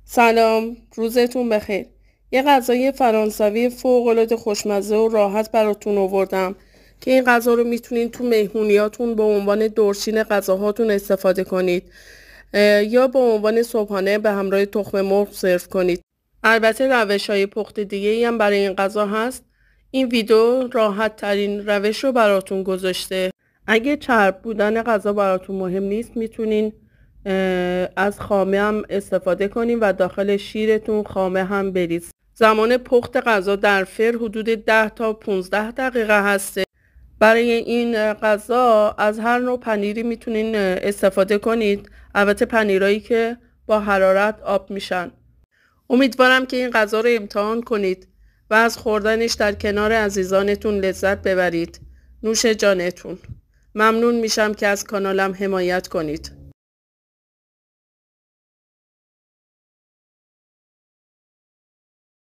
سلام، روزتون بخیر. یه غذای فرانسوی فوق‌العاده خوشمزه و راحت براتون آوردم که این غذا رو میتونین تو مهمونیاتون به عنوان دورچین غذاهاتون استفاده کنید یا به عنوان صبحانه به همراه تخم مرغ سرو کنید. البته روش‌های پخت دیگه‌ای هم برای این غذا هست. این ویدیو راحت ترین روش رو براتون گذاشته. اگه چرب بودن غذا براتون مهم نیست میتونین از خامه هم استفاده کنین و داخل شیرتون خامه هم بریز. زمان پخت غذا در فر حدود 10 تا 15 دقیقه هسته. برای این غذا از هر نوع پنیری میتونین استفاده کنید، البته پنیرایی که با حرارت آب میشن. امیدوارم که این غذا رو امتحان کنید و از خوردنش در کنار عزیزانتون لذت ببرید. نوش جانتون. ممنون میشم که از کانالم حمایت کنید.